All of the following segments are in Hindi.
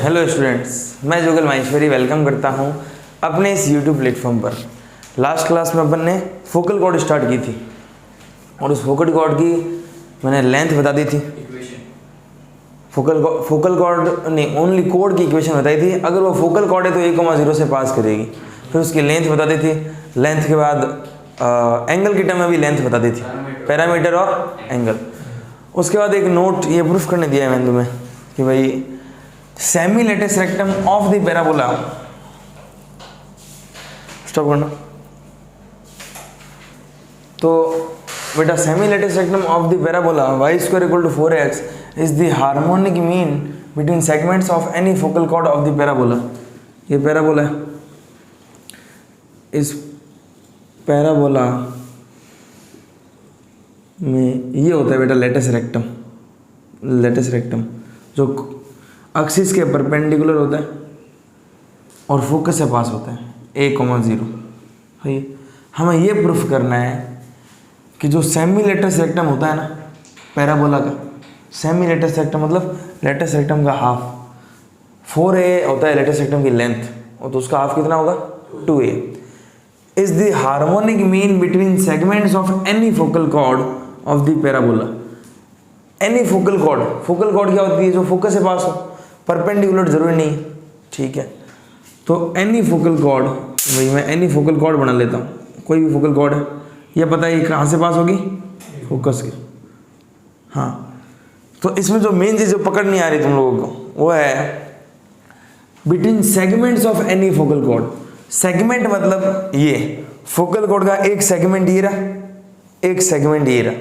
हेलो स्टूडेंट्स, मैं जुगल माहेश्वरी वेलकम करता हूं अपने इस यूट्यूब प्लेटफॉर्म पर। लास्ट क्लास में अपन ने फोकल कॉर्ड स्टार्ट की थी और उस फोकल कॉर्ड की मैंने लेंथ बता दी थी। फोकल कॉर्ड नहीं, ओनली कोड की इक्वेशन बताई थी। अगर वो फोकल कॉर्ड है तो 1,0 से पास करेगी। फिर उसकी लेंथ बता दी थी। लेंथ के बाद एंगल की टर्म में भी लेंथ बता दी थी, पैरामीटर और एंगल। उसके बाद एक नोट ये प्रूफ करने दिया है मैंने तुम्हें कि भाई semi latus rectum of the parabola, stop करना। तो बेटा semi latus rectum of the parabola y square equal to 4x is the harmonic mean between segments of any focal chord of the parabola. ये पैराबोला है, इस पैराबोला में ये होता है बेटा लेटेस्ट रेक्टम। लेटेस्ट रेक्टम जो एक्सिस के परपेंडिकुलर होता है और फोकस से पास होता है a,0। भाई हमें ये प्रूफ करना है कि जो सेमी लेटेस्ट रेक्टम होता है ना पैराबोला का, सेमी लेटेस्ट रेक्टम मतलब लेटेस्ट रेक्टम का हाफ, 4a होता है लेटेस्ट रेक्टम की लेंथ, और तो उसका हाफ कितना होगा 2a, is the harmonic mean between segments of any focal chord of the parabola. Any focal cord क्या होती है? जो फोकस से पास हो, परपेंडिकुलर जरूरी नहीं, ठीक है। तो एनी फोकल कॉर्ड, भाई मैं एनी फोकल कॉर्ड बना लेता हूँ, कोई भी फोकल कॉर्ड है, यह पता है कहाँ से पास होगी? फोकस के। हाँ, तो इसमें जो मेन चीज़ जो पकड़ नहीं आ रही तुम लोगों को वो है between segments of any focal cord. Segment मतलब ये फोकल कॉर्ड का एक सेगमेंट ये रहा, एक सेगमेंट ये रहा,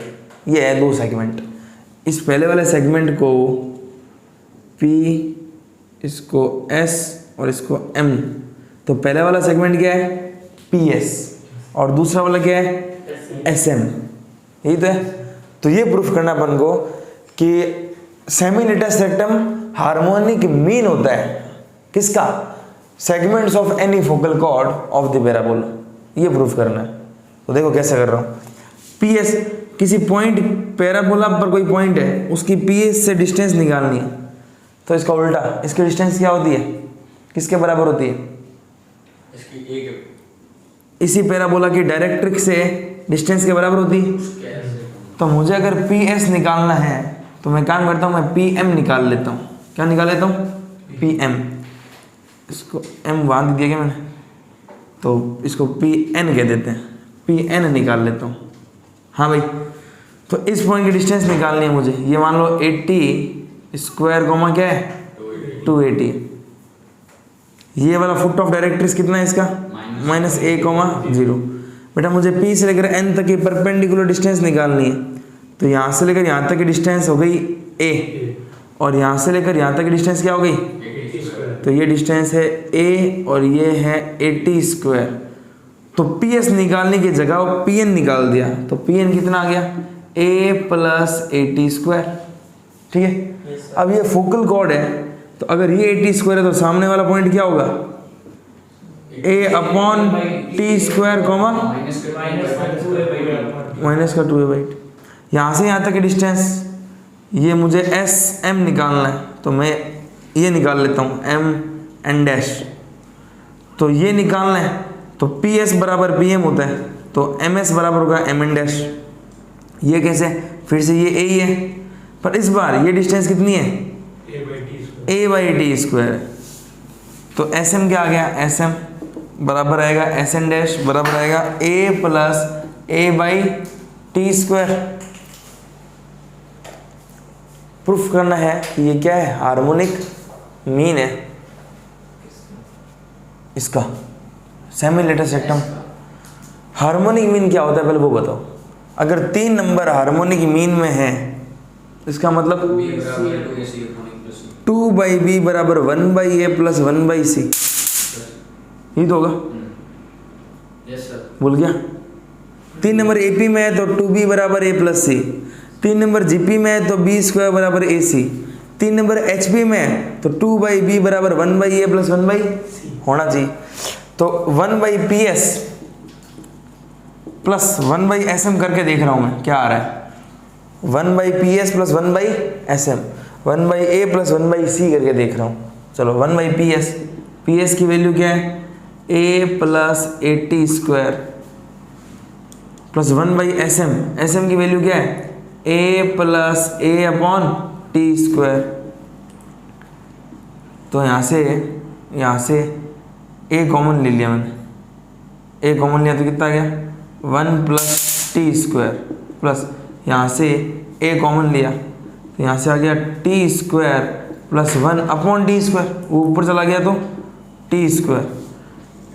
ये है 2 सेगमेंट। इस पहले वाले सेगमेंट को P, इसको S और इसको M। तो पहले वाला सेगमेंट क्या है? PS और दूसरा वाला क्या है? SM। यही तो है। तो ये प्रूफ करना अपन को कि semi latus rectum harmonic mean होता है किसका? Segments of any focal chord of the parabola. ये प्रूफ करना है। तो देखो कैसे कर रहा हूँ। PS किसी पॉइंट, पैराबोला पर कोई पॉइंट है, उसकी PS से डिस्टेंस निकालनी है। तो इसका उल्टा, इसकी डिस्टेंस क्या होती है? किसके बराबर होती है? इसी पैराबोला की डायरेक्ट्रिक्स से डिस्टेंस के बराबर होती है। तो मुझे अगर PS निकालना है तो मैं काम करता हूँ, मैं PM निकाल लेता हूँ। क्या निकाल लेता हूँ? PM। इसको M बांध दिया क्या मैंने, तो इसको PN कह देते हैं। PN निकाल लेता हूँ। हाँ भाई, तो इस पॉइंट की डिस्टेंस निकालनी है मुझे। ये मान लो 80 स्क्वायर कोमा क्या है? 280। ये वाला फुट ऑफ डायरेक्ट्रिक्स कितना है इसका? -a,0। बेटा मुझे P से लेकर N तक की परपेंडिकुलर डिस्टेंस निकालनी है। तो यहाँ से लेकर यहाँ तक की डिस्टेंस हो गई a, और यहाँ से लेकर यहाँ तक की डिस्टेंस क्या हो गई? तो ये डिस्टेंस है a और ये है 80 स्क्वायर। तो PS निकालने की जगह वो PN निकाल दिया। तो PN कितना आ गया? a + 80 square. ठीक है। अब ये फोकल कॉर्ड है, तो अगर ये 80 स्क्वायर है तो सामने वाला पॉइंट क्या होगा? a/t square comma -2a/2। यहाँ से यहाँ तक की डिस्टेंस, ये मुझे SM निकालना है, तो मैं ये निकाल लेता हूँ M_n। तो ये निकालना है तो PS बराबर PM होता है, तो MS बराबर होगा M_n। ये कैसे? फिर से ये a ही है, पर इस बार ये डिस्टेंस कितनी है? a/t square. तो SM क्या आ गया? SM बराबर आएगा SN- बराबर आएगा a + a/t स्क्वायर। प्रूफ करना है कि ये क्या है? हार्मोनिक मीन है इसका, semi latus rectum. Harmonic mean क्या होता है पहले वो बताओ। अगर 3 नंबर हार्मोनिक मीन में है, इसका मतलब 2/b बराबर 1/a + 1/c। यही तो होगा। भूल गया? 3 नंबर AP में है तो 2b बराबर a + c। 3 नंबर GP में है तो b स्क्वायर बराबर AC। 3 नंबर HP में है तो 2/b बराबर 1/a + 1/c होना चाहिए। तो 1/PS + 1/SM करके देख रहा हूँ मैं क्या आ रहा है। 1/PS + 1/SM, 1/A + 1/C करके देख रहा हूँ। चलो 1/PS, PS की वैल्यू क्या है a plus AT square plus 1/SM, SM की वैल्यू क्या है a plus A upon T square. तो यहाँ से a कॉमन ले लिया मैंने, a कॉमन लिया तो कितना आ गया 1 प्लस टी स्क्वायर प्लस यहाँ से a कॉमन लिया तो यहाँ से आ गया T square plus 1 upon T square, वो ऊपर चला गया तो टी स्क्वायर।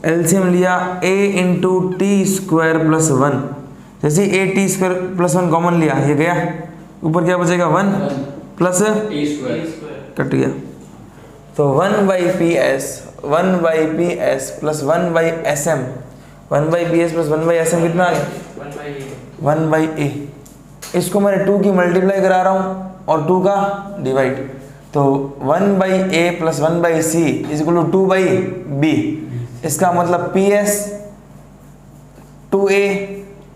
एलसीएम लिया a into T square plus 1, जैसे a T square plus 1 common लिया ये गया, ऊपर क्या बचेगा 1 प्लस टी स्क्वायर कट गया। तो 1/PS plus 1/SM, 1/PS plus 1/SM कितना आ गया 1/A। इसको मैंने 2 की मल्टीप्लाई करा रहा हूँ और 2 का डिवाइड, तो 1/A plus 1/C is equal to 2/B। इसका मतलब PS 2A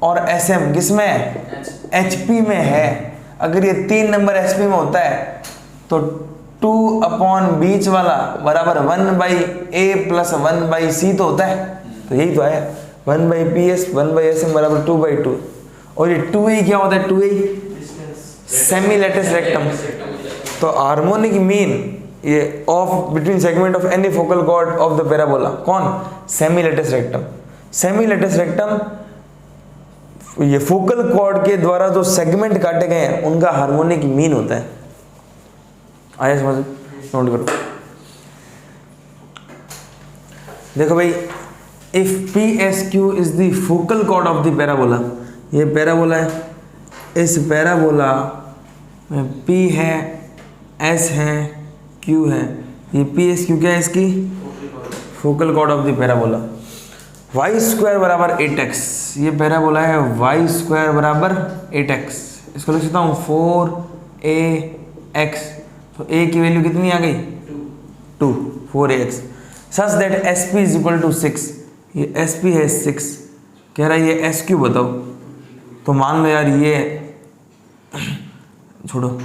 और SM किस में है HP में है। अगर ये 3 नंबर HP में होता है तो 2 अपॉन बीच वाला बराबर 1/A प्लस 1/C तो होता है, तो यही तो है 1/PS 1/SM बराबर 2/2। और ये 2A क्या होता है 2A सेमी लेटिस रेक्टम। तो हार्मोनिक मीन ये of between segment of any focal chord of the parabola कौन semi latus rectum. Semi latus rectum ये फोकल कॉर्ड के द्वारा जो सेगमेंट काटे गए हैं उनका हार्मोनिक मीन होता है। आया समझ, नोट करो। देखो भाई, if PSQ is the focal chord of the parabola, ये पैराबोला है, इस पैराबोला में P है, S है, Q है, ये PSQ क्या है इसकी focal chord of the parabola. y square बराबर 8x, ये पैराबोला है y स्क्वायर बराबर 8x। इसको लिख सकता हूँ 4ax, तो a की वैल्यू कितनी आ गई 2 4ax। Such that SP is equal to 6, ये SP है 6, कह रहा है ये SQ बताओ। तो मान लो यार ये छोड़ो,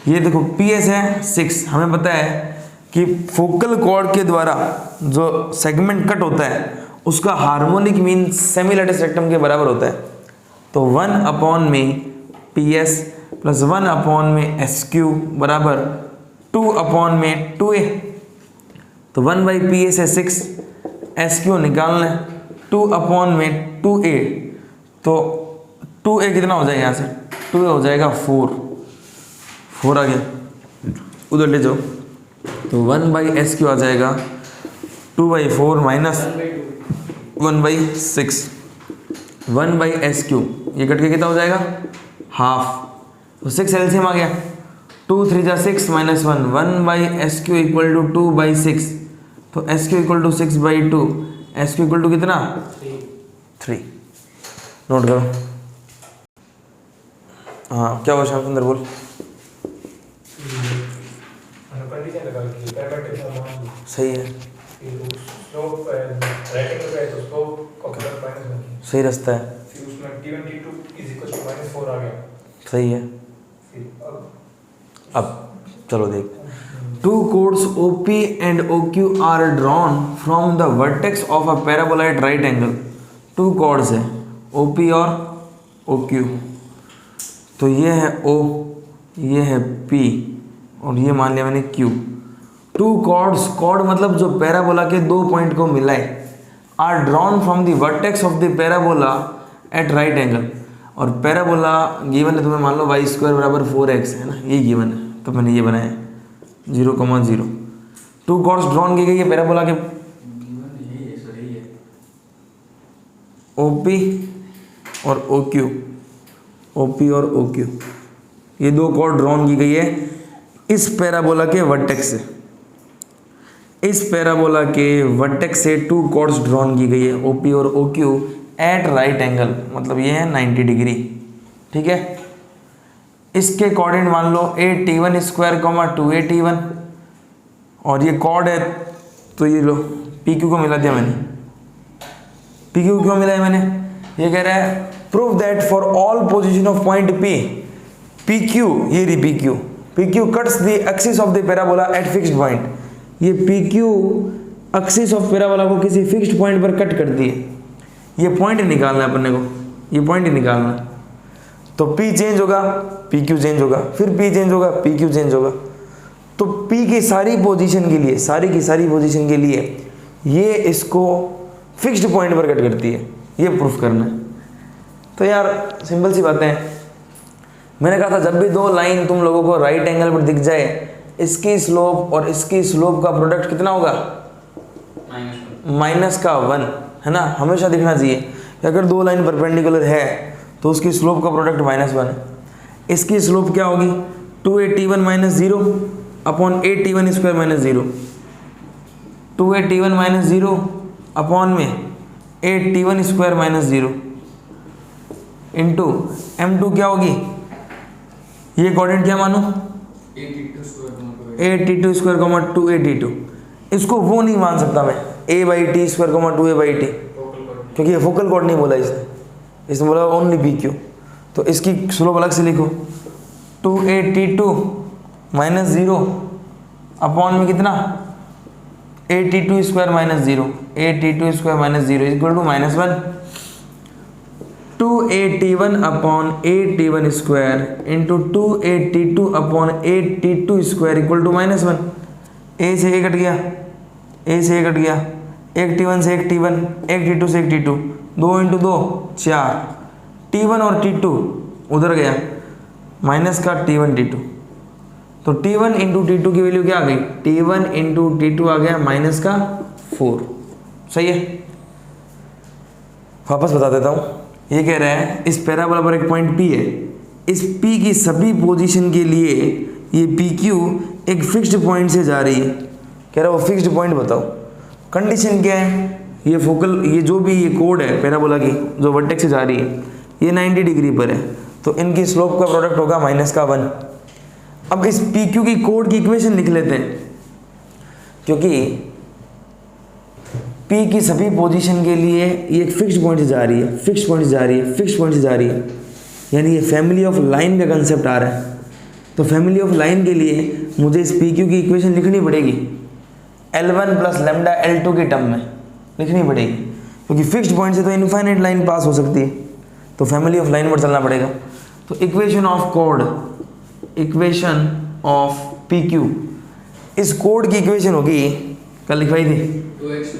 ये देखो PS है 6, हमें पता है कि फोकल कॉर्ड के द्वारा जो सेगमेंट कट होता है उसका harmonic mean semi latus rectum के बराबर होता है। तो 1 अपॉन में PS प्लस 1 अपॉन में SQ बराबर 2 अपॉन में 2A। तो 1/PS है 6, SQ निकालना है 2 अपॉन में 2A, तो 2A कितना हो जाएगा यहाँ से 2A हो जाएगा 4 आ गया, उधर ले जाओ। तो 1/SQ आ जाएगा 2/4 माइनस 1/6, 1/SQ ये कट के कितना हो जाएगा हाफ, तो 6 एलसीएम आ गया, 2 3 जा 6 माइनस 1, 1/SQ इक्वल टू 2/6, तो SQ equal to 6/2, SQ equal to कितना 3। नोट करो। हाँ क्या हुआ श्याम सुंदर बोल। सही है, सही रास्ता है, सही है। अब चलो देख, 2 chords OP and OQ are drawn from the vertex of a parabola at right angle। 2 chords है OP और OQ, तो ये है O, ये है P और ये मान लिया मैंने Q। 2 chords, chord मतलब जो पैराबोला के 2 पॉइंट को मिलाए, are drawn from the vertex of the parabola at right angle. और पैराबोला गिवन है तुम्हें, मान लो y स्क्वायर बराबर 4x है ना, ये गिवन है, तो मैंने ये बनाया 0,0। 2 chords ड्रॉन की गई है पैराबोला के OP और OQ, OP और OQ, ये 2 chord ड्रॉन की गई है इस पैराबोला के वर्टेक्स से। इस पैराबोला के वर्टेक्स से 2 chords ड्रॉन की गई है OP और OQ एट राइट एंगल, मतलब ये है 90 डिग्री, ठीक है। इसके कोऑर्डिनेट मान लो AT1 स्क्वायर 2AT1, और ये कॉर्ड है तो ये लो PQ को मिला दिया मैंने। PQ क्यों मिला है मैंने, ये कह रहा है prove that for all position of point PQ, ये रही PQ cuts the axis of the parabola at fixed point. ये P Q axis of parabola को किसी फिक्स्ड पॉइंट पर कट करती है। ये पॉइंट निकालना है अपने को, ये पॉइंट ही निकालना है। तो P चेंज होगा, PQ चेंज होगा, फिर P चेंज होगा, PQ चेंज होगा। तो P की सारी पोजीशन के लिए, सारी की सारी पोजीशन के लिए ये इसको फिक्स्ड पॉइंट पर कट करती है, ये प्रूफ करना है। तो यार सिंपल सी बातें हैं। मैंने कहा था जब भी दो लाइन तुम लोगों को राइट एंगल पर दिख जाए, इसकी स्लोप और इसकी स्लोप का प्रोडक्ट कितना होगा? माइनस का 1, है ना, हमेशा दिखना चाहिए कि अगर दो लाइन परपेंडिकुलर है तो उसकी स्लोप का प्रोडक्ट -1 है। इसकी स्लोप क्या होगी? 2a_t1 - 0 upon a_t1 square minus 0, 2a_t1 - 0 upon में a_t1 square minus 0 into m2 क्या होगी? ये कोऑर्डिनेट क्या मानो? a_t2 square 2a_t2। इसको वो नहीं मान सकता मैं, a/t स्क्वायर 2a/t, क्योंकि ये फोकल कोऑर्डिनेट नहीं बोला इसने बोला ओनली PQ। तो इसकी स्लोप अलग से लिखो, 2a_t2 - 0 अपॉन में कितना? a_t2 square minus 0, a_t2 square minus 0 equal to -1। 2a_t1 upon a_t1 square into 2a_t2 upon a_t2 square equal to -1। a से a कट गया, a से a कट गया, एक t1 से एक t1, एक t2 से एक t2, 2 × 2 4, t1 और t2 उधर गया, माइनस का t1 t2। तो t1 × t2 की वैल्यू क्या आ गई? t1 × t2 आ गया माइनस का 4। सही है। वापस बता देता हूँ। ये कह रहा है इस पैराबोला पर एक पॉइंट P है, इस P की सभी पोजीशन के लिए ये PQ एक फिक्स्ड पॉइंट से जा रही है। कह रहा है वो फिक्स्ड पॉइंट बताओ। कंडीशन क्या है? ये फोकल, ये जो भी ये कोड है पैराबोला की जो वर्टेक्स से जा रही है, ये 90 डिग्री पर है, तो इनकी स्लोप का प्रोडक्ट होगा -1। अब इस PQ की कोड की इक्वेशन लिख लेते हैं, क्योंकि P की सभी पोजीशन के लिए ये एक फिक्स्ड पॉइंट से जा रही है, फिक्स्ड पॉइंट से जा रही है, फिक्स्ड पॉइंट से जा रही है, यानी ये फैमिली ऑफ लाइन का कंसेप्ट आ रहा है। तो फैमिली ऑफ लाइन के लिए मुझे इस PQ की इक्वेशन लिखनी पड़ेगी L1 + लैम्डा L2 के टर्म में लिखनी पड़ेगी, क्योंकि फिक्स्ड पॉइंट से तो इनफाइनाइट लाइन पास हो सकती है, तो फैमिली ऑफ लाइन पर चलना पड़ेगा। तो equation of code, equation of PQ, इस कोड की इक्वेशन होगी, कल लिखवाई थी, 2x -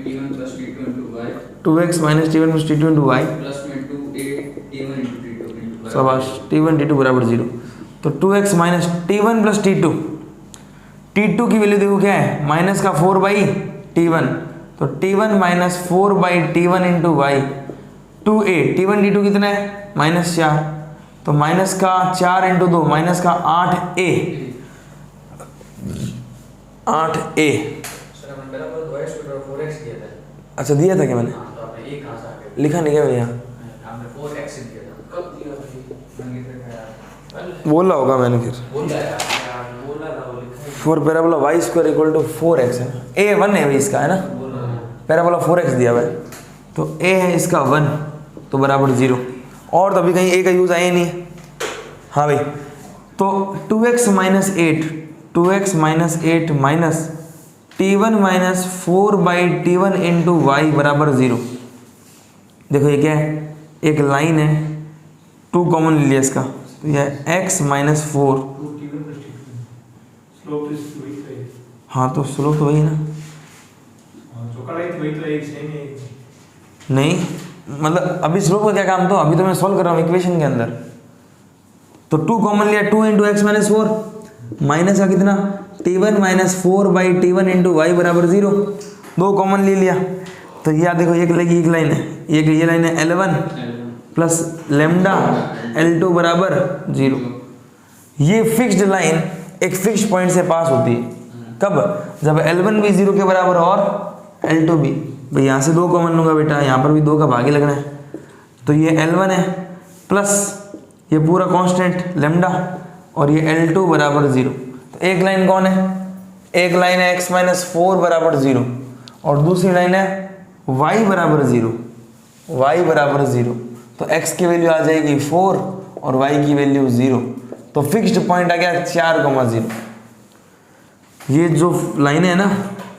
t1 + t2 × y 2x - t1 + t2 × y plus में 2a t1 × t2 × y। शाबाश, t1 t2 = 0। तो 2x - t1 + t2, t2 की वैल्यू देखो क्या है? माइनस का 4/t1, तो t1 - 4/t1 × y, 2a, t1 t2 कितना है? -4, तो माइनस का 4 × 2 माइनस का 8a, 8a। सर हमने पहला बार 2x = 4x दिया था। अच्छा दिया था क्या मैंने? हाँ, तो आपने ये कहाँ से आ गया? लिखा नहीं क्या मैंने यहाँ? हमने 4x दिया था। कब दिया भाई? मैंने लिखा यार, बोला होगा मैंने फिर। बोला यार, बोला था, वो लिखा है। 4 पैराबोला y² = 4x है, a1 है इसका, है ना, पैराबोला 4x दिया हुआ है, तो a है इसका 1, तो बराबर 0। और तो अभी कहीं a का यूज़ आया ही नहीं है। हाँ भाई, तो 2x - 8, 2x - 8 minus t1 - 4/t1 × y बराबर 0। देखो ये क्या है? एक लाइन है, 2 कॉमन ले लिया इसका, तो यह x - 4। हाँ तो स्लोप तो वही ना, नहीं मतलब अभी स्लोप का क्या काम, तो अभी तो मैं सॉल्व कर रहा हूँ इक्वेशन के अंदर। तो 2 कॉमन लिया, 2 × x - 4 माइनस का कितना? t1 - 4/t1 × y बराबर 0, 2 कॉमन ले लिया, तो यह देखो एक लगी, एक लाइन है, ये लाइन है L1 + लैम्डा L2 बराबर 0। ये फिक्स्ड लाइन एक फिक्स्ड पॉइंट से पास होती है, कब? जब L1 भी 0 के बराबर और L2 भी। भाई यहाँ से 2 कॉमन लूँगा बेटा, यहाँ पर भी 2 का भाग ही लगना है, तो ये L1 है प्लस ये पूरा कांस्टेंट लैम्डा और ये L2 बराबर 0। तो एक लाइन कौन है? एक लाइन है x - 4 बराबर 0 और दूसरी लाइन है y बराबर 0, y बराबर 0। तो x की वैल्यू आ जाएगी 4 और y की वैल्यू 0, तो फिक्स्ड पॉइंट आ गया 4,0। ये जो लाइन है ना,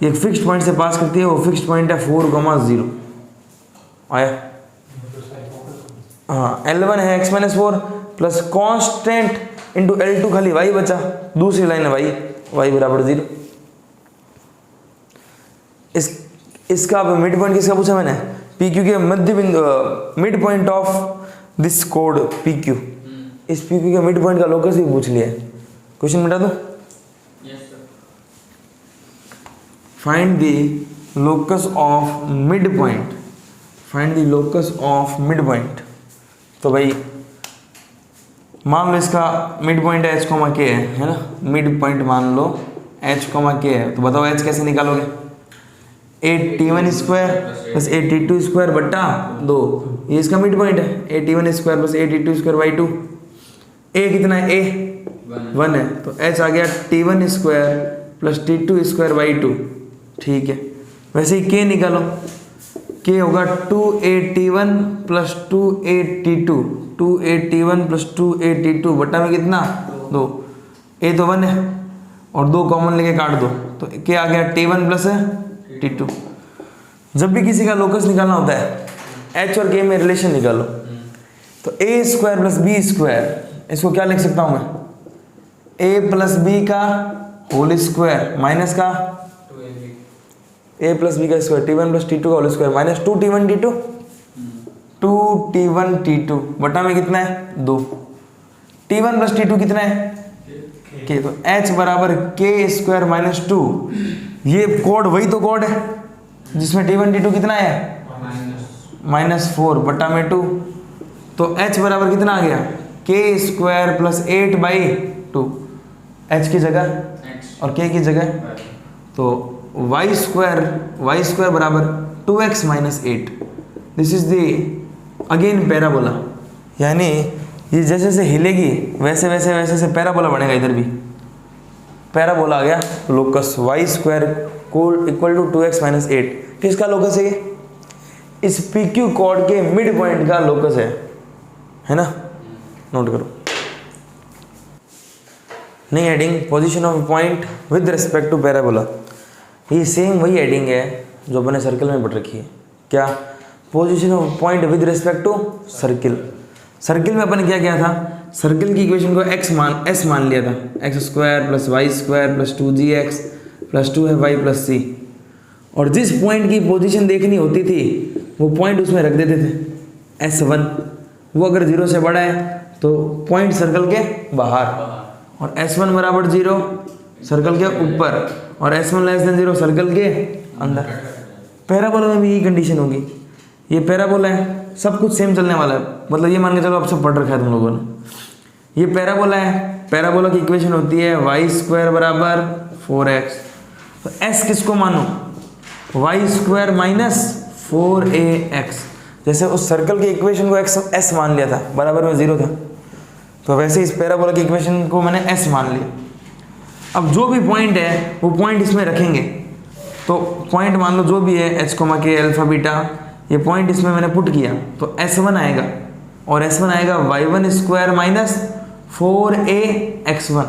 ये फिक्स्ड पॉइंट से पास करती है, वो फिक्स्ड पॉइंट है 4,0 आया। हाँ, L1 है x-4 plus constant into L2 खाली y बचा, दूसरी लाइन है y बराबर 0। इसका अब मिड पॉइंट किसका पूछा मैंने, PQ के मध्य बिंदु, mid point of this code PQ, इस PQ के मिड पॉइंट का लोकस भी पूछ लिया है। क्वेश्चन मिटा दो, find the locus of mid point, find the locus of mid point. तो भाई मान लो इसका मिड पॉइंट h, k है ना, मिड पॉइंट मान लो h, k है, तो बताओ h कैसे निकालोगे, 8t1 square plus 8t2 square बट्टा 2, ये इसका मिड पॉइंट है, 8t1 square plus 8t2 square by 2। a कितना है, a 1 है, तो h आ गया t1 square plus t2 square by 2। ठीक है, वैसे ही k निकालो, k होगा 2at1 plus 2at2, 2at1 plus 2at2 बट्टा में कितना 2, a तो 1 है और 2 कॉमन लेके काट दो, तो k आ गया t1 प्लस t2। जब भी किसी का लोकस निकालना होता है h और k में रिलेशन निकालो, तो a square plus b square, इसको क्या लिख सकता हूँ मैं, a प्लस b का होल स्क्वायर माइनस का a प्लस b का स्क्वायर, t1 प्लस t2 का whole square minus 2t1 t2, 2t1 t2 बटा में कितना है 2, t1 प्लस t2 कितना है k, तो h बराबर k स्क्वायर माइनस 2। ये कोड वही तो कोड है जिसमें t1 t2 कितना है -4 बटा में 2, तो h बराबर कितना आ गया k स्क्वायर प्लस 8/2, h की जगह और k की जगह, तो y स्क्वायर बराबर 2x minus 8। This is the again parabola, यानी ये जैसे जैसे हिलेगी वैसे वैसे पैराबोला बनेगा। इधर भी पैराबोला आ गया, locus y square equal to 2x minus 8। किसका लोकस है ये, इस PQ कॉर्ड के मिड पॉइंट का लोकस है ना, नोट करो। नहीं heading, position of point with respect to parabola, ये सेम वही हेडिंग है जो अपने सर्कल में पढ़ रखी है। क्या, position of point with respect to circle. Circle में अपन क्या किया था, सर्किल की इक्वेशन को s मान लिया था, x square plus y square plus 2gx plus 2 है y प्लस c, और जिस पॉइंट की पोजीशन देखनी होती थी वो पॉइंट उसमें रख देते थे s1, वो अगर 0 से बड़ा है तो पॉइंट सर्कल के बाहर, और s1 बराबर 0 सर्कल के ऊपर, और s1 लेस देन 0 सर्कल के अंदर। पैराबोला में भी यही कंडीशन होगी, ये पैराबोला है, सब कुछ सेम चलने वाला है, मतलब ये मान के चलो आप सब पढ़ रखा है तुम लोगों ने। ये पैराबोला है, पैराबोला की इक्वेशन होती है y स्क्वायर बराबर 4x, तो s किसको मानो, y स्क्वायर माइनस 4ax। जैसे उस सर्कल की इक्वेशन को s मान लिया था, बराबर में 0 था, तो वैसे इस पैराबोला की इक्वेशन को मैंने s मान लिया। अब जो भी पॉइंट है वो पॉइंट इसमें रखेंगे, तो पॉइंट मान लो जो भी है h, k, अल्फा, बीटा, ये पॉइंट इसमें मैंने पुट किया तो s1 आएगा, और s1 आएगा y1 स्क्वायर माइनस 4ax1।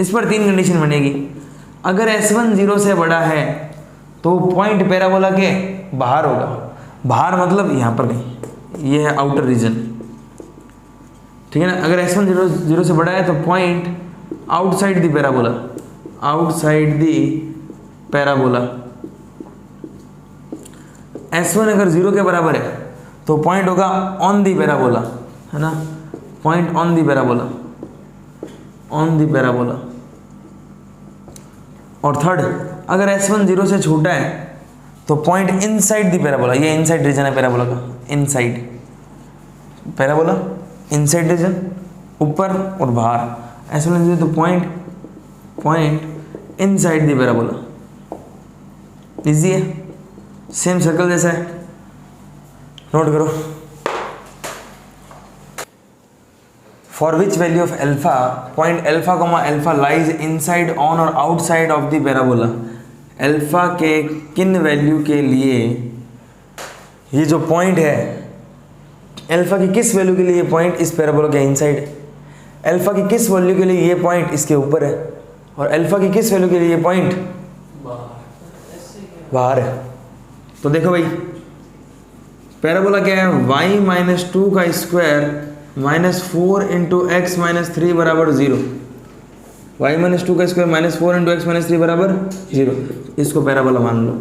इस पर 3 कंडीशन बनेगी। अगर s1 0 से बड़ा है तो पॉइंट पैराबोला के बाहर होगा, बाहर मतलब यहाँ पर नहीं, ये है आउटर रीजन, ठीक है ना। अगर s1 0 से बड़ा है तो point outside the parabola, outside the parabola. s1 अगर 0 के बराबर है तो पॉइंट होगा ऑन दी पैराबोला, है ना, point on the parabola, on the parabola. और थर्ड, अगर s1 0 से छोटा है तो पॉइंट इनसाइड दी पैराबोला, ये इनसाइड रीजन है पैराबोला का, इनसाइड पैराबोला, इनसाइड रीजन ऊपर और बाहर। s1 0 तो point inside the parabola. Easy है, सेम सर्कल जैसा है, नोट करो। For which value of alpha, point alpha comma alpha lies inside on or outside of the parabola. Alpha के किन वैल्यू के लिए ये जो पॉइंट है, एल्फा की किस वैल्यू के लिए पॉइंट इस पैराबोला के इनसाइड है, एल्फा की किस वैल्यू के लिए ये पॉइंट इसके ऊपर है, और अल्फा की किस वैल्यू के लिए ये पॉइंट बाहर है। तो देखो भाई पैराबोला क्या है, y माइनस टू का square minus 4 into x minus 3 बराबर 0। y माइनस टू का square minus 4 into x minus 3 बराबर 0। इसको पैराबोला मान लो,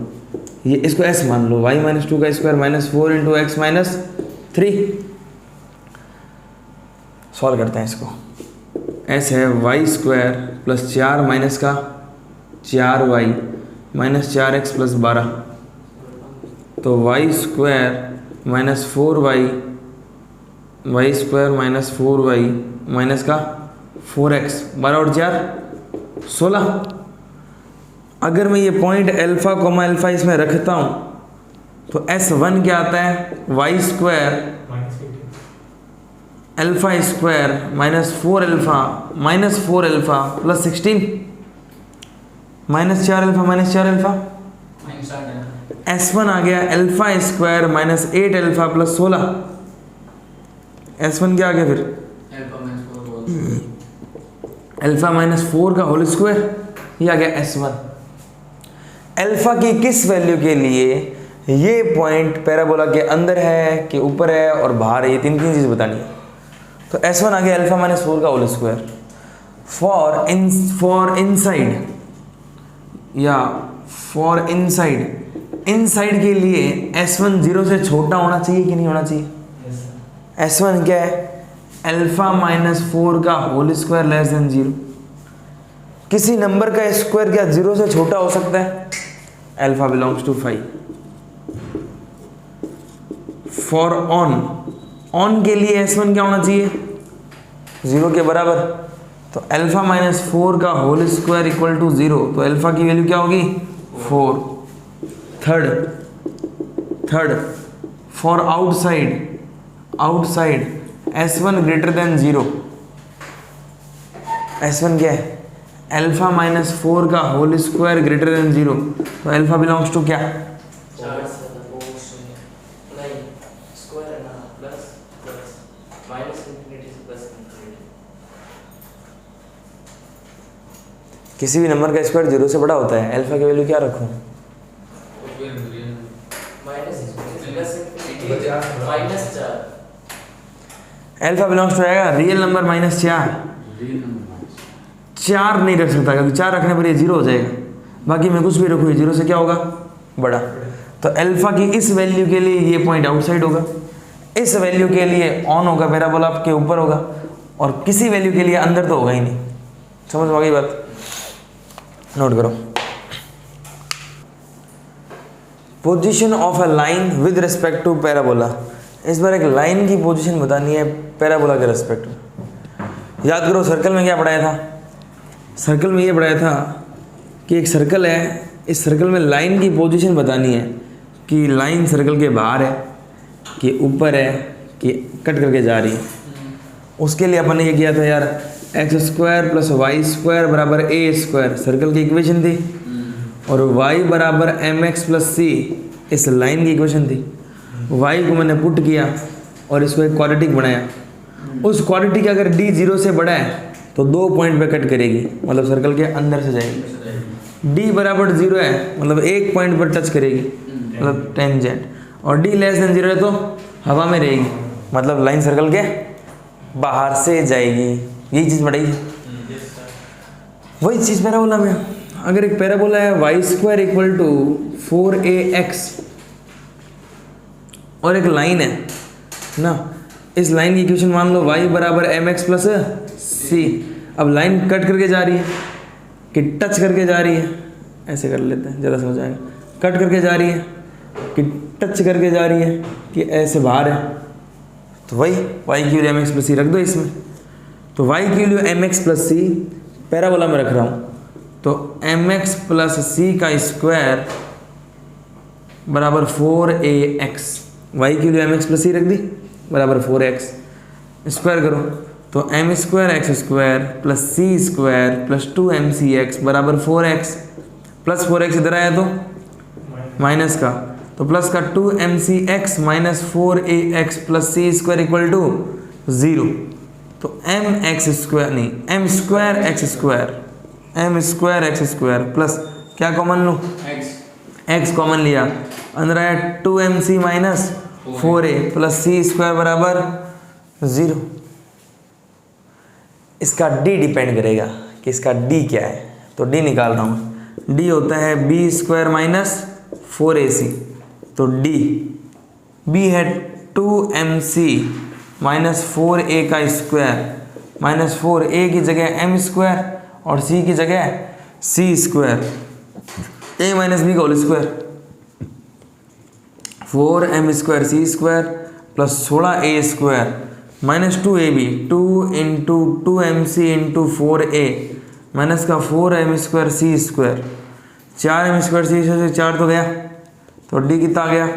ये इसको s मान लो, y माइनस टू का square minus 4 into x minus 3। Solve करते हैं इसको। s है y स्क्वायर प्लस 4 माइनस का 4y माइनस 4x प्लस 12, तो y square minus 4y, y square minus 4y minus का 4x, 12 और 4 16। अगर मैं ये पॉइंट अल्फा कोमा अल्फा इसमें रखता हूँ तो S1 क्या आता है, y square alpha square minus 4 alpha plus 16 minus 4 alpha minus 4 alpha. S1 आ गया alpha square minus 8 alpha plus 16। S1 क्या आ गया फिर, अल्फा माइनस 4 का होल स्क्वायर, ये आ गया S1। अल्फा की किस वैल्यू के लिए ये पॉइंट पैराबोला के अंदर है कि ऊपर है और बाहर है, ये तीन चीज़ बतानी है। तो S1 आ गया अल्फा माइनस 4 का होल स्क्वायर। फॉर इनसाइड या फॉर इनसाइड के लिए S1 0 से छोटा होना चाहिए कि नहीं होना चाहिए। S1 क्या है, अल्फा माइनस 4 का होल स्क्वायर लेस देन 0। किसी नंबर का स्क्वायर क्या 0 से छोटा हो सकता है, alpha belongs to 5। For on के लिए S1 क्या होना चाहिए, 0 के बराबर। तो अल्फा माइनस 4 का होल स्क्वायर इक्वल टू 0, तो अल्फा की वैल्यू क्या होगी 4। Third for outside S1 greater than 0। S1 क्या है, अल्फा माइनस 4 का होल स्क्वायर ग्रेटर देन 0, तो अल्फा बिलोंग्स टू क्या, किसी भी नंबर का स्क्वायर 0 से बड़ा होता है। अल्फा की वैल्यू क्या रखूं, अल्फा बिलोंग्स टू आएगा रियल नंबर माइनस 4 नहीं रख सकता, क्योंकि 4 रखने पर ये 0 हो जाएगा। बाकी मैं कुछ भी रखूँ 0 से क्या होगा बड़ा। तो अल्फा की इस वैल्यू के लिए ये पॉइंट आउटसाइड होगा, इस वैल्यू के लिए ऑन होगा, पैराबोला के ऊपर होगा, और किसी वैल्यू के लिए अंदर तो होगा ही नहीं। समझ में आ गई बात, नोट करो। Position of a line with respect to parabola. इस बार एक लाइन की पोजीशन बतानी है पैराबोला के रिस्पेक्ट में। याद करो सर्कल में क्या पढ़ाया था, सर्कल में ये पढ़ाया था कि एक सर्कल है, इस सर्कल में लाइन की पोजीशन बतानी है कि लाइन सर्कल के बाहर है कि ऊपर है कि कट करके जा रही है। उसके लिए अपन ने ये किया था यार, x square plus y square बराबर ए स्क्वायर सर्कल की इक्वेशन थी, और y बराबर एम एक्स प्लस सी इस लाइन की इक्वेशन थी। y को मैंने पुट किया और इसको एक क्वाड्रेटिक बनाया। उस क्वाड्रेटिक अगर d 0 से बड़ा है तो 2 पॉइंट पे कट करेगी, मतलब सर्कल के अंदर से जाएगी। d बराबर 0 है मतलब एक पॉइंट पर टच करेगी, मतलब टेंजेंट, और d लेस देन 0 है तो हवा में रहेगी, मतलब लाइन सर्कल के बाहर से जाएगी। यही चीज़ बढ़ाई है, वही चीज़ पैराबोला में। अगर एक पैराबोला है y square equal to 4ax और एक लाइन है ना, इस लाइन की इक्वेशन मान लो y बराबर एम एक्स प्लस सी। अब लाइन कट करके जा रही है कि टच करके जा रही है, ऐसे कर लेते हैं ज़्यादा समझ आएगा। कट करके जा रही है कि टच करके जा रही है कि ऐसे बाहर है, तो वही y की value m x plus c रख दो इसमें। तो y की वैल्यू एम एक्स प्लस सी पैराबोला में रख रहा हूँ, तो एम एक्स प्लस सी का स्क्वायर बराबर 4ax। वाई की value m x plus c रख दी बराबर 4x। स्क्वायर करो तो m square x square plus c square plus 2mcx बराबर 4x। प्लस 4x इधर आया तो माइनस का, तो प्लस का 2mcx minus 4ax plus c square equal to 0। तो एम एक्स स्क्वायर नहीं, m square x square m square x square plus क्या कॉमन लूँ, एक्स कॉमन लिया, अंदर आया 2mc minus 4a plus c square बराबर 0। इसका d डिपेंड करेगा कि इसका d क्या है, तो d निकाल रहा हूँ। d होता है b स्क्वायर माइनस 4ac, तो b है 2mc माइनस 4a का स्क्वायर माइनस 4a की जगह m स्क्वायर और c की जगह c square a minus b का whole square 4m square c square plus 16a square minus 2ab 2 into 2mc into 4a minus का 4m square c square 4m square c से 4 तो गया, तो d कितना आ गया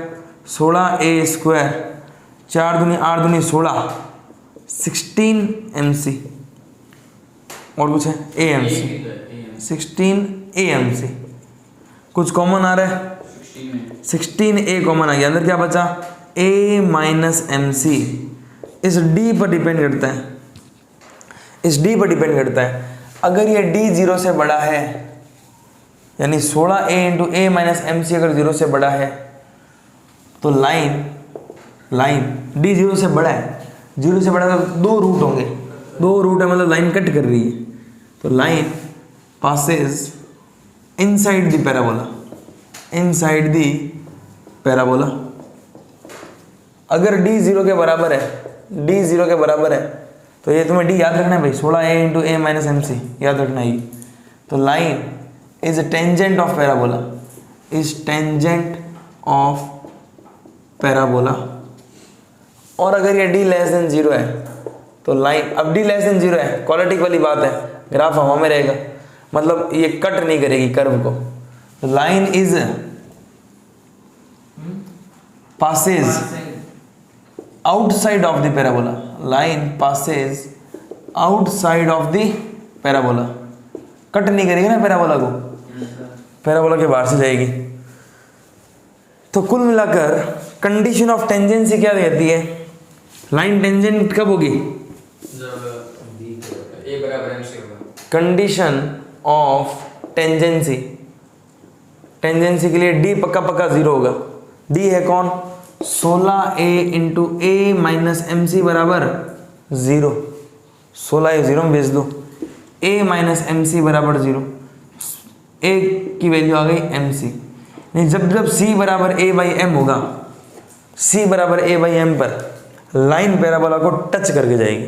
16a स्क्वायर 4 दूनी 8 दूनी 16 16mc और कुछ है amc 16amc। कुछ कॉमन आ रहा है 16a कॉमन आ गया, अंदर क्या बचा a माइनस एम सी। इस d पर डिपेंड करता है, इस d पर डिपेंड करता है। अगर ये d 0 से बड़ा है यानी 16a into a minus m c अगर 0 से बड़ा है तो लाइन d 0 से बड़ा है, 0 से बड़ा तो दो रूट होंगे, दो रूट है मतलब लाइन कट कर रही है, तो line passes inside the parabola, inside the parabola. अगर d 0 के बराबर है, d 0 के बराबर है तो ये तुम्हें d याद रखना है भाई, 16a into a minus m c याद रखना है। तो line is tangent of parabola, is tangent of parabola. और अगर ये d लेस देन 0 है तो लाइन, अब d लेस देन 0 है क्वालिटी वाली बात है, ग्राफ हवा में रहेगा मतलब ये कट नहीं करेगी कर्व को। तो line is passes outside of the parabola, line passes outside of the parabola, cut नहीं करेगी ना पैराबोला को, पैराबोला के बाहर से जाएगी। तो कुल मिलाकर कंडीशन ऑफ टेंजेंसी क्या कहती है, लाइन टेंजेंट कब होगी जब a बराबर mc होगा। कंडीशन ऑफ टेंजेंसी, टेंजेंसी के लिए d पक्का पक्का 0 होगा। d है कौन 16a into a minus m c बराबर 0, 16 a 0 में भेज दो, a माइनस एम सी बराबर 0, a की वैल्यू आ गई एम सी। जब जब c बराबर a बाई एम होगा, c बराबर a बाई एम पर लाइन पैराबोला को टच करके जाएगी।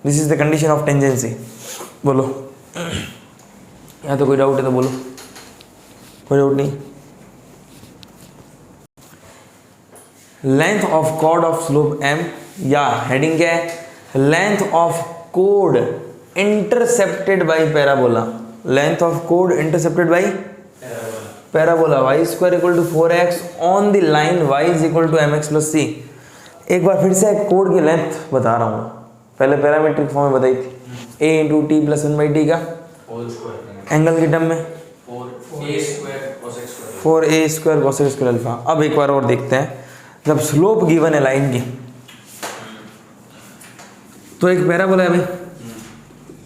This is the condition of tangency. बोलो या तो कोई डाउट है तो बोलो, कोई डाउट नहीं। Length of chord of slope m, या हेडिंग क्या है, लेंथ ऑफ कोड intercepted by parabola, length of कोड intercepted by parabola y square equal to 4x on the line y is equal to mx plus c। एक बार फिर से कोड की लेंथ बता रहा हूँ, पहले पैरामीट्रिक फॉर्म में बताई थी, a into T plus 1/t का एंगल के टर्म में 4a square cos x square 4a square cos x square alpha. अब एक बार और देखते हैं, जब स्लोप गिवन है लाइन की तो एक पैराबोला है भाई,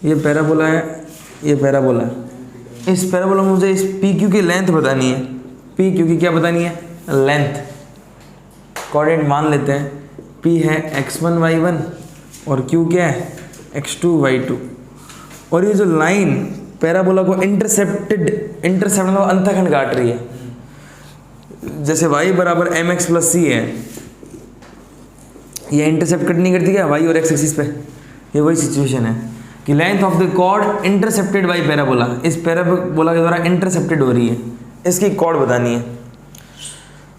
ये पैराबोला है, ये पैराबोला है। इस पैराबोला में मुझे इस पी क्यू की लेंथ बतानी है, पी क्यू की क्या बतानी है लेंथ। कोऑर्डिनेट मान लेते हैं, p है x1 y1 और q क्या है x2 y2। और ये जो लाइन पैराबोला को इंटरसेप्ट मतलब अंतखंड काट रही है, जैसे y बराबर mx प्लस c है, ये इंटरसेप्ट कट नहीं करती क्या y और x एक्सिस पे, ये वही सिचुएशन है कि length of the chord intercepted by parabola, इस पैराबोला के द्वारा इंटरसेप्टेड हो रही है, इसकी कॉर्ड बतानी है,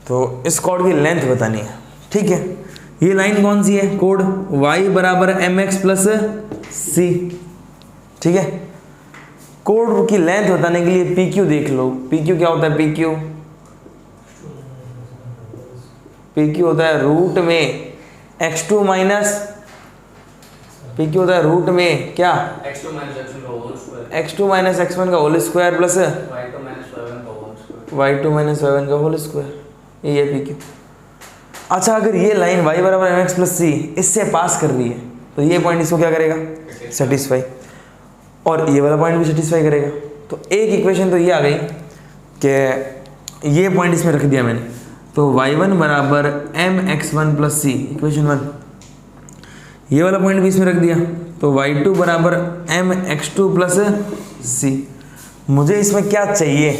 तो इस कॉर्ड की लेंथ बतानी है। ठीक है, ये लाइन कौन सी है, कोड y बराबर mx प्लस c। ठीक है, कोड की लेंथ बताने के लिए pq देख लो, pq क्या होता है, pq होता है रूट में x2 माइनस, pq होता है रूट में क्या x2 माइनस x1 का whole square x2 minus x1 का whole square plus y2 minus y1 का whole square y2 minus y1 का होल स्क्वायर, ये है pq। अच्छा, अगर ये लाइन y बराबर mx प्लस c इससे पास कर रही है तो ये पॉइंट इसको क्या करेगा सेटिस्फाई। और ये वाला पॉइंट भी सेटिस्फाई करेगा। तो एक इक्वेशन तो ये आ गई कि ये पॉइंट इसमें रख दिया मैंने, तो y1 बराबर mx1 प्लस सी, इक्वेशन 1। ये वाला पॉइंट भी इसमें रख दिया, तो y2 बराबर mx2 प्लस सी। मुझे इसमें क्या चाहिए,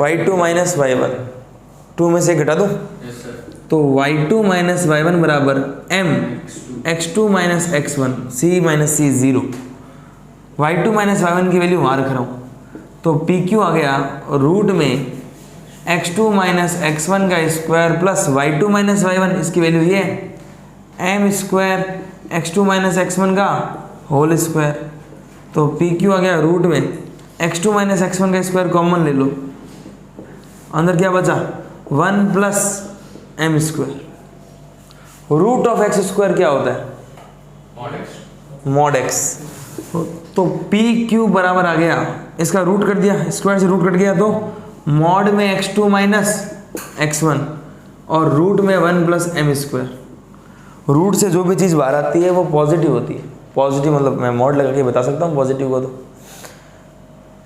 y2 माइनस y1, 2 में से घटा दो, यस सर। तो y2 माइनस y1 बराबर m x2 minus x1 c minus c 0। y2 minus y1 की वैल्यू वहाँ रख रहा हूँ, तो pq आ गया रूट में x2 माइनस x1 का square plus y2 minus y1, इसकी वैल्यू ये है m square x2 minus x1 का होल स्क्वायर। तो pq आ गया रूट में x2 माइनस x1 का स्क्वायर कॉमन ले लो, अंदर क्या बचा 1 plus m square. Root of x square क्या होता है, मॉड x। तो पी क्यू बराबर आ गया, इसका रूट कर दिया, स्क्वायर से रूट कट गया, तो मॉड में x2 माइनस x1 और रूट में 1 प्लस m स्क्वायर। रूट से जो भी चीज़ बाहर आती है वो पॉजिटिव होती है, पॉजिटिव मतलब मैं मॉड लगा के बता सकता हूँ पॉजिटिव को। तो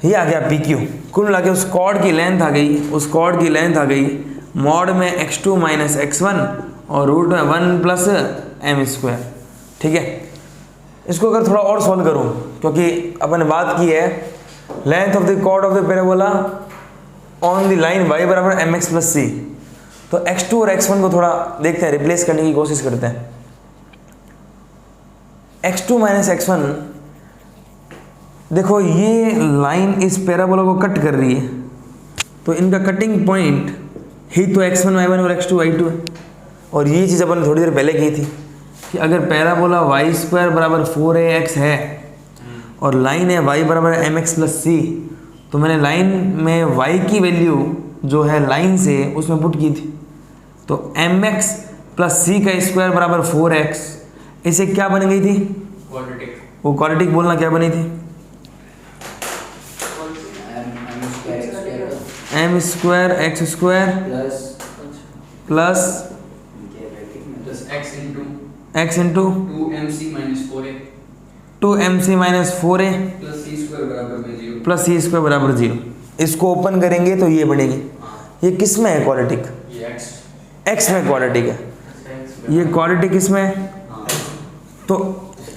ये आ गया पी क्यू, कुल मिला के उस कॉर्ड की लेंथ आ गई, उस कॉर्ड की लेंथ आ गई मॉड में x2 माइनस x1 और रूट में 1 प्लस m स्क्वायर। ठीक है, इसको अगर थोड़ा और सॉल्व करूँ, क्योंकि अपन ने बात की है length of the chord of the parabola on the line y बराबर mx प्लस सी, तो x2 और x1 को थोड़ा देखते हैं, रिप्लेस करने की कोशिश करते हैं। x2 माइनस x1, देखो ये लाइन इस पैराबोला को कट कर रही है, तो इनका कटिंग पॉइंट ही तो x1 y1 और x2 y2 है। और ये चीज़ अपन ने थोड़ी देर पहले की थी कि अगर पैराबोला y स्क्वायर बराबर 4ax है और लाइन है y बराबर mx प्लस सी, तो मैंने लाइन में y की वैल्यू जो है लाइन से उसमें पुट की थी, तो mx प्लस सी का स्क्वायर बराबर 4x, इसे क्या बन गई थी, क्वाड्रेटिक। वो क्वाड्रेटिक बोलना क्या बनी थी, m square x square plus x into 2mc minus 4a plus c square बराबर में 0। प्लस सी स्क्वायर बराबर 0। इसको ओपन करेंगे तो ये बनेगी, ये किस में है क्वाड्रेटिक, ये x में क्वाड्रेटिक है, ये क्वाड्रेटिक इसमें है। तो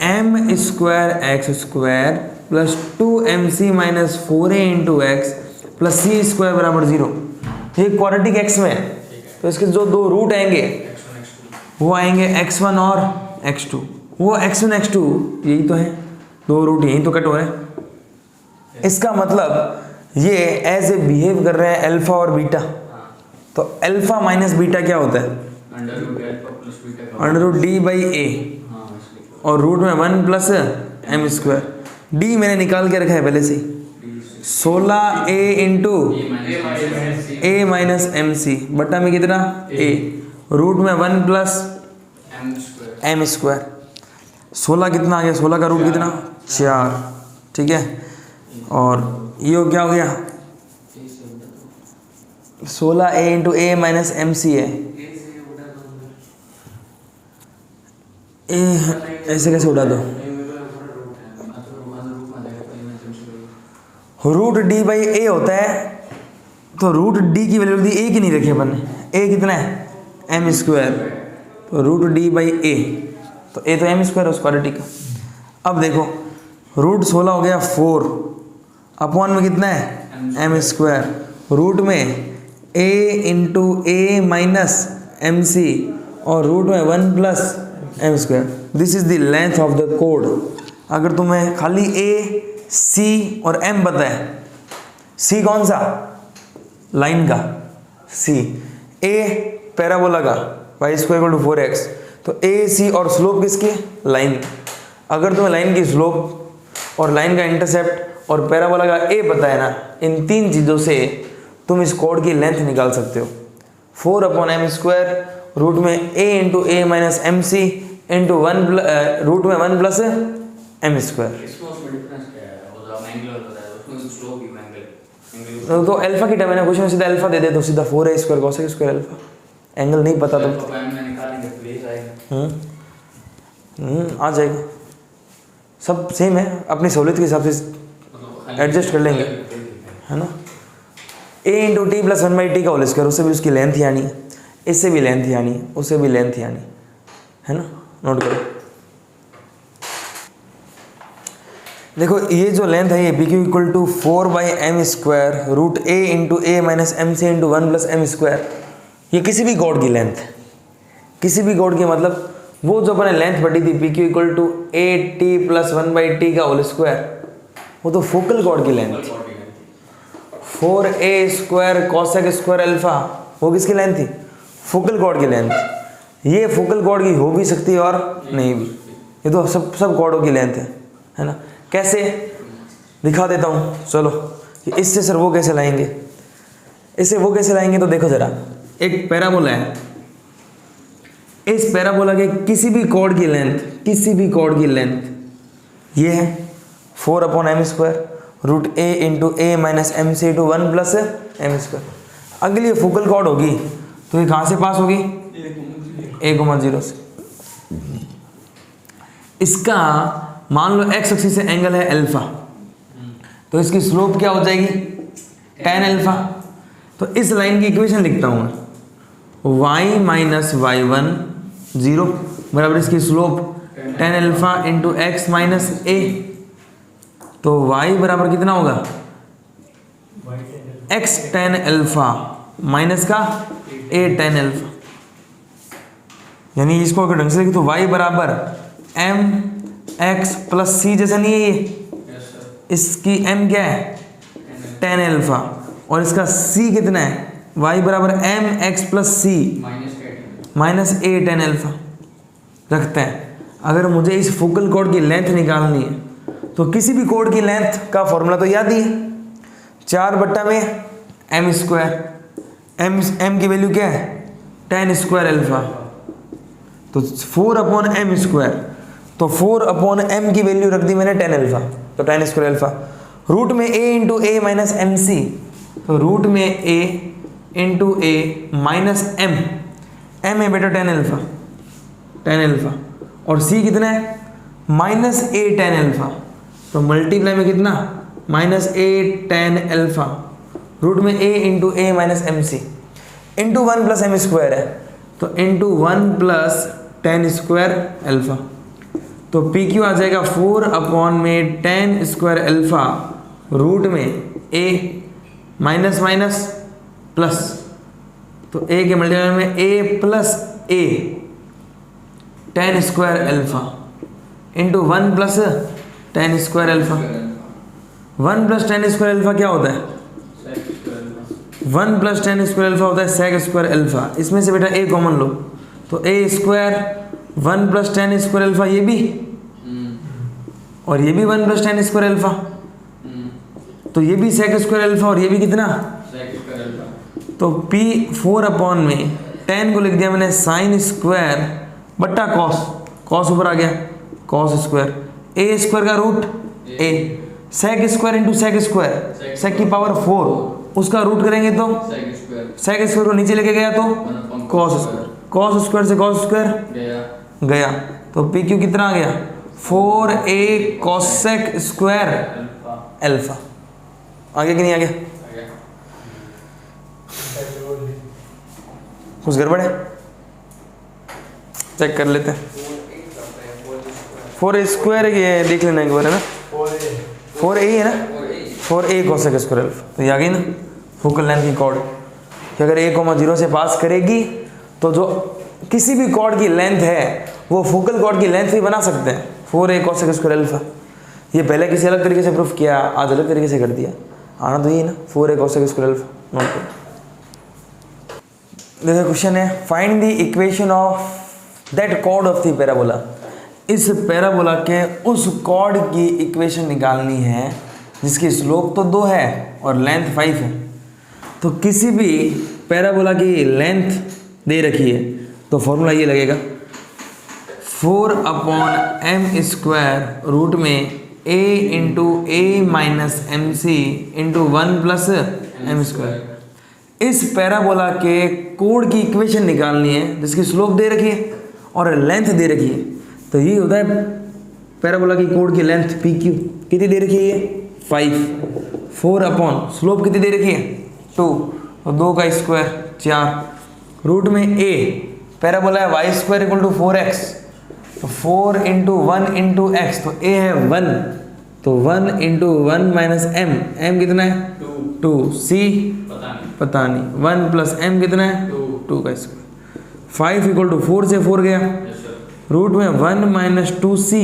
m square x square plus 2mc minus 4a into x plus c square बराबर 0, ये क्वाड्रेटिक x में है। तो इसके जो दो रूट आएंगे वो आएंगे x1 और x2, वो x1 x2 यही तो है, दो रूट यही तो कट हो रहे हैं। इसका मतलब ये एज ए बिहेव कर रहे हैं अल्फा और बीटा। तो अल्फा माइनस बीटा क्या होता है, अंडर रूट डी बाई ए और रूट में 1 प्लस m स्क्वायर। डी मैंने निकाल के रखा है पहले से, 16a into a minus m सी बटा में कितना a, रूट में 1 प्लस m स्क्वायर। 16 कितना आ गया, 16 का रूट कितना 4, ठीक है। और ये क्या हो गया 16a into a minus m सी है, ए ऐसे कैसे उड़ा दो, रूट डी बाई ए होता है, तो रूट डी की वैल्यू दी ए की नहीं रखी अपन ने, ए कितना है एम स्क्वायर, तो रूट डी बाई ए, तो ए तो एम स्क्वायर है क्वाड्रेटिक का। अब देखो रूट 16 हो गया 4 अपॉन में कितना है एम स्क्वायर, रूट में a into a minus m c और रूट में 1 plus m square. This is the length of the कोड। अगर तुम्हें खाली ए सी और एम पता है, सी कौन सा लाइन का, सी ए पैराबोला का y square equal to 4x, तो ए सी और स्लोप किसकी लाइन। अगर तुम्हें लाइन की स्लोप और लाइन का इंटरसेप्ट और पैराबोला का ए पता है ना, इन तीन चीज़ों से तुम इस कोड की लेंथ निकाल सकते हो। 4 अपॉन एम स्क्वायर रूट में a into a minus m c into 1 root में 1 प्लस एम स्क्वायर। तो अल्फा की टर्म है ना, क्वेश्चन में सीधा अल्फा दे दे तो सीधा 4a square cosec square alpha, angle नहीं पता तो आ जाएगा सब सेम है, अपनी सहूलियत के हिसाब से एडजस्ट कर लेंगे, है ना। a into T plus 1/t का होल स्क्वायर, उससे भी उसकी लेंथ ही आनी है, इससे भी लेंथ ही आनी है, उससे भी लेंथ ही आनी है ना। नोट करो, देखो ये जो लेंथ है ये P Q equal to 4/m² root a into a minus m c into 1+m²। ये किसी भी कॉर्ड की लेंथ है, किसी भी कॉर्ड की, मतलब वो जो अपने लेंथ बढ़ी थी P Q equal to a t plus 1/t का होल स्क्वायर, वो तो फोकल कॉर्ड की लेंथ थी। 4a² cosec स्क्वायर अल्फा, वो किसकी लेंथ थी? फोकल कॉर्ड की लेंथ। ये फोकल कॉर्ड की हो भी सकती है और नहीं भी, ये तो सब कॉर्डों की लेंथ है ना। कैसे दिखा देता हूँ, चलो इससे सर वो कैसे लाएंगे, इससे वो कैसे लाएंगे, तो देखो जरा, एक पैराबोला है, इस पैराबोला के किसी भी कॉर्ड की लेंथ, किसी भी कॉर्ड की लेंथ ये है 4/m² root a into a minus m c into 1+m²। अगली ये फोकल कॉर्ड होगी तो ये कहाँ से पास होगी? a,0 से। इसका मान लो x एक्सिस से एंगल है अल्फा, तो इसकी स्लोप क्या हो जाएगी? tan alpha. तो इस लाइन की इक्वेशन लिखता हूँ मैं, y माइनस y1 0 बराबर इसकी slope tan alpha into x minus a. तो y बराबर कितना होगा? x tan अल्फा माइनस का a tan अल्फा, यानी इसको अगर ढंग से लिखे तो y बराबर m x प्लस सी, जैसा नहीं है ये, इसकी m क्या है? tan अल्फा, और इसका c कितना है? y बराबर m x plus c minus a tan alpha रखते हैं। अगर मुझे इस फोकल कॉर्ड की लेंथ निकालनी है तो किसी भी कॉर्ड की लेंथ का फॉर्मूला तो याद ही है, 4/m², m की वैल्यू क्या है? tan स्क्वायर अल्फा, तो 4/m², तो 4/m की वैल्यू रख दी मैंने tan अल्फा, तो tan स्क्वायर अल्फा रूट में a into a minus m c, तो रूट में a into a minus m है बेटा tan अल्फा, और c कितना है? माइनस a tan अल्फा, तो मल्टीप्लाई में कितना? Minus a tan alpha root में a into a minus m c into 1+m² है, तो इंटू 1+tan स्क्वायर अल्फा, तो पी क्यू आ जाएगा 4/tan स्क्वायर अल्फा रूट में a माइनस माइनस प्लस, तो a के मल्टीप्लाई में a plus a tan square alpha into 1+tan square alpha. 1+tan square alpha क्या होता है? 1+tan स्क्वायर अल्फा होता है sec स्क्वायर अल्फा। इसमें से बेटा a कॉमन लो, तो a² 1+tan स्क्वायर अल्फा, ये भी और ये भी 1+tan स्क्वायर अल्फा, तो ये भी sec स्क्वायर अल्फा, और ये भी कितना? तो p 4 में tan को लिख दिया मैंने साइन स्क्वायर बट्टा कॉस ऊपर आ गया कॉस स्क्वायर, a² का रूट a, sec square into sec square, sec की पावर 4, उसका रूट करेंगे तो sec स्क्वायर को नीचे लेके गया तो cos स्क्वायर से cos स्क्वायर गया, तो पी क्यू कितना आ गया? 4a cosec square alpha. आ गया कि नहीं आ गया? कुछ गड़बड़ है? चेक कर लेते हैं। 4a² ये देख लेना एक बार, है ना? 4a है ना? 4a cosec स्क्वायर अल्फा, तो ये आ गई ना फोकल लेंथ की कॉर्ड कि अगर a,0 से पास करेगी तो जो किसी भी कॉर्ड की लेंथ है वो फोकल कॉर्ड की लेंथ भी बना सकते हैं, 4a cosec स्क्वायर अल्फा। ये पहले किसी अलग तरीके से प्रूफ किया, आज अलग तरीके से कर दिया, आना तो यही ना 4a cosec square alpha. Note करो, देखो क्वेश्चन है, find the equation of that chord of the parabola. इस पैराबोला के उस कॉर्ड की इक्वेशन निकालनी है जिसकी स्लोप तो 2 है और लेंथ 5 है। तो किसी भी पैराबोला की लेंथ दे रखी है तो फॉर्मूला ये लगेगा 4/m² रूट में a into a minus m c into 1+m²। इस पैराबोला के कोड की इक्वेशन निकालनी है जिसकी स्लोप दे रखी है और लेंथ दे रखी है, तो ये होता है पैराबोला की कोड की लेंथ पी क्यू कितनी दे रखी है ये 5, 4 अपॉन स्लोप कितनी दे रखी है 2, और 2 का स्क्वायर 4, रूट में ए पैराबोला है y square equal to 4x, तो 4 इंटू 1 इंटू एक्स, तो ए है 1, तो 1 इंटू 1 माइनस एम, एम कितना है 2, सी पता नहीं 1 प्लस एम कितना है 2 का स्क्वायर, 5 इक्वल टू 4 से 4 गया, रूट में 1 माइनस 2c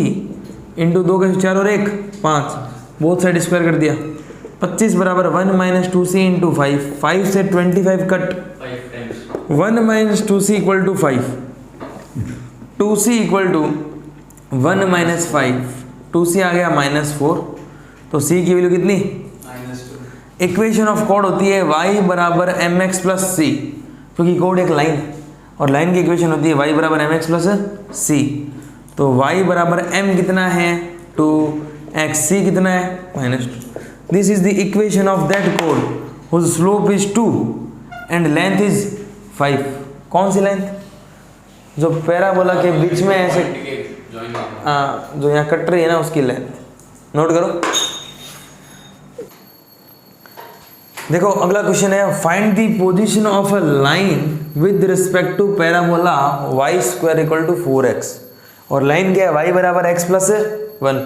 इंटू 2 का 4 और 1 5, बोथ साइड स्क्वायर कर दिया, 25 बराबर 1 माइनस 2c इंटू 5, 5 से 25 cut, 1 minus 2c equal to 5, 2c equal to 1 minus 5, 2c आ गया -4, तो c की वैल्यू कितनी -2। इक्वेशन ऑफ कोड होती है y बराबर mx प्लस c, क्योंकि कोड एक लाइन और लाइन की इक्वेशन होती है y बराबर mx प्लस c, तो y बराबर m कितना है 2, x c कितना है -2। This is the equation of that कोड whose slope is 2 and length is 5। कौन सी लेंथ? जो पैराबोला के बीच में ऐसे जो यहाँ कट रही है ना, उसकी लेंथ नोट करो। देखो अगला क्वेश्चन है, find the position of a line with respect to parabola y square equal to 4x, और लाइन क्या है y बराबर x प्लस 1।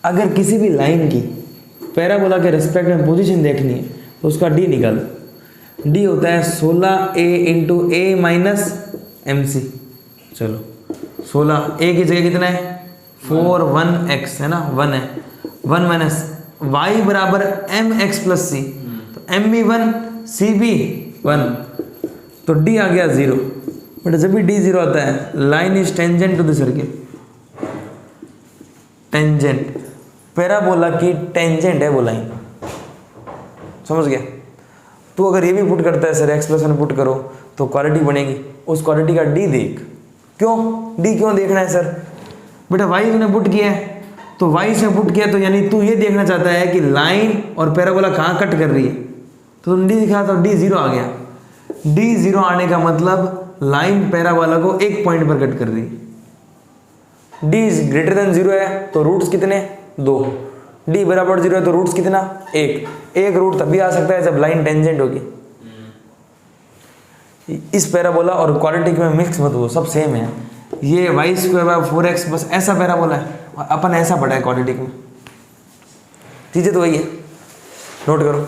अगर किसी भी लाइन की पैराबोला के रिस्पेक्ट में पोजीशन देखनी है तो उसका d निकालो। d होता है 16a into a minus m सी। चलो 16 a की जगह कितना है 4 1x है ना, 1 है, 1 माइनस y बराबर mx प्लस सी, तो m भी 1 c भी 1, तो d आ गया 0। बट जब भी d 0 आता है line is tangent to the circle. Tangent parabola की टेंजेंट है वो लाइन, समझ गया? तो अगर ये भी पुट करता है सर x प्लस 1 पुट करो तो क्वालिटी बनेगी, उस क्वालिटी का d देख। क्यों d क्यों देखना है सर? बेटा y ने पुट किया है, तो y से पुट किया, तो यानी तू ये देखना चाहता है कि लाइन और पैराबोला कहाँ कट कर रही है, तो तुम d दिखा तो d 0 आ गया। d 0 आने का मतलब लाइन पैराबोला को एक पॉइंट पर कट कर रही है। d इज ग्रेटर देन 0 है तो रूट्स कितने 2, d बराबर 0 है तो रूट्स कितना 1 रूट तभी आ सकता है जब लाइन टेंजेंट होगी। इस पैराबोला और क्वाड्रेटिक में मिक्स मत हो, सब सेम है। ये वाई स्क्वायर बाय 4x बस ऐसा पैराबोला है और अपन ऐसा पढ़ा है क्वाड्रेटिक में, चीज़ें तो वही है, नोट करो।